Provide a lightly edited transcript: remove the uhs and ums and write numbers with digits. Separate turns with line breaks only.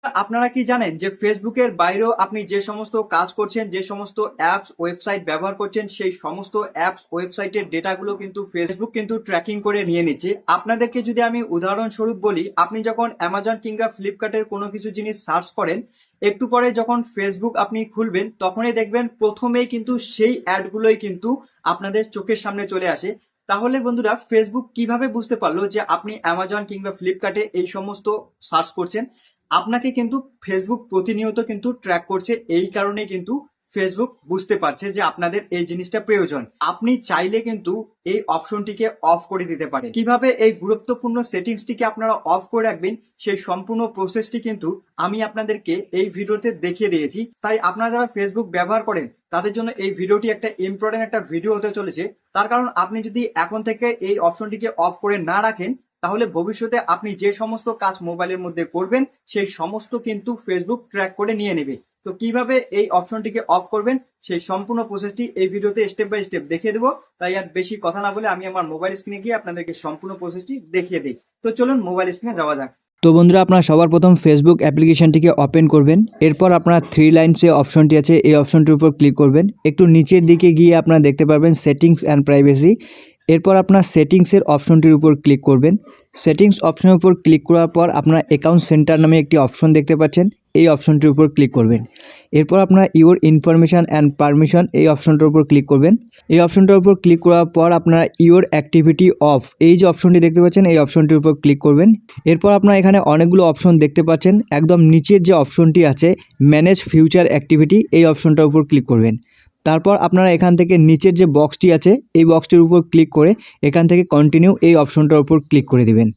আপনারা কি জানেন যে ফেসবুকের বাইরেও আপনি যে সমস্ত কাজ করছেন, যে সমস্ত অ্যাপস ওয়েবসাইট ব্যবহার করছেন, সেই সমস্ত অ্যাপস ওয়েবসাইটের ডেটাগুলো কিন্তু ফেসবুক কিন্তু ট্র্যাকিং করে নিয়ে নিচ্ছে। আপনাদেরকে যদি আমি উদাহরণস্বরূপ বলি, আপনি যখন অ্যামাজন কিংবা ফ্লিপকার্টের কোনো কিছু জিনিস সার্চ করেন, একটু পরে যখন ফেসবুক আপনি খুলবেন তখনই দেখবেন প্রথমেই কিন্তু সেই অ্যাডগুলোই কিন্তু আপনাদের চোখের সামনে চলে আসে। তাহলে বন্ধুরা, ফেসবুক কিভাবে বুঝতে পারলো যে আপনি অ্যামাজন কিংবা ফ্লিপকার্টে এই সমস্ত সার্চ করছেন? আপনাকে কিন্তু ফেসবুক প্রতিনিয়ত কিন্তু ট্র্যাক করছে, এই কারণে কিন্তু ফেসবুক বুঝতে পারছে যে আপনাদের এই জিনিসটা প্রয়োজন। আপনি চাইলে কিন্তু এই অপশনটিকে অফ করে দিতে পারেন। কিভাবে এই গুরুত্বপূর্ণ সেটিংসটিকে আপনারা অফ করে রাখবেন সেই সম্পূর্ণ প্রসেসটি কিন্তু আমি আপনাদেরকে এই ভিডিওতে দেখিয়ে দিয়েছি। তাই আপনারা যারা ফেসবুক ব্যবহার করেন তাদের জন্য এই ভিডিওটি একটা ইম্পর্টেন্ট একটা ভিডিও হতে চলেছে। তার কারণ আপনি যদি এখন থেকে এই অপশনটিকে অফ করে না রাখেন, তাহলে ভবিষ্যতে আপনি যে সমস্ত কাজ মোবাইলের মধ্যে করবেন সেই সমস্ত কিন্তু ফেসবুক ট্র্যাক করে নিয়ে নেবে। তো কিভাবে এই অপশনটিকে অফ করবেন সেই সম্পূর্ণ প্রসেসটি এই ভিডিওতে স্টেপ বাই স্টেপ দেখিয়ে দেবো। তাই আর বেশি কথা না বলে আমি আমার মোবাইল স্ক্রিনে গিয়ে আপনাদেরকে সম্পূর্ণ প্রসেসটি দেখিয়ে দিই। তো চলুন মোবাইল স্ক্রিনে যাওয়া যাক।
তো বন্ধুরা, আপনারা সবার প্রথম ফেসবুক অ্যাপ্লিকেশনটিকে ওপেন করবেন। এরপর আপনারা থ্রি লাইন্স যে অপশনটি আছে এই অপশনটির উপর ক্লিক করবেন। একটু নিচের দিকে গিয়ে আপনারা দেখতে পারবেন সেটিংস অ্যান্ড প্রাইভেসি। এরপর আপনার সেটিংসের অপশনটির উপর ক্লিক করবেন। সেটিংস অপশনের উপর ক্লিক করার পর আপনারা অ্যাকাউন্ট সেন্টার নামে একটি অপশন দেখতে পাচ্ছেন, এই অপশনটির উপর ক্লিক করবেন। এরপর আপনারা ইওর ইনফরমেশান অ্যান্ড পারমিশন এই অপশনটার উপর ক্লিক করবেন। এই অপশনটার উপর ক্লিক করার পর আপনারা ইওর অ্যাক্টিভিটি অফ এই যে অপশনটি দেখতে পাচ্ছেন এই অপশনটির উপর ক্লিক করবেন। এরপর আপনারা এখানে অনেকগুলো অপশন দেখতে পাচ্ছেন। একদম নিচের যে অপশনটি আছে ম্যানেজ ফিউচার অ্যাক্টিভিটি এই অপশনটার উপর ক্লিক করবেন। তারপর আপনারা এখান থেকে নিচের যে বক্সটি আছে এই বক্সটির উপর ক্লিক করে এখান থেকে কন্টিনিউ এই অপশনটার উপর ক্লিক করে দিবেন।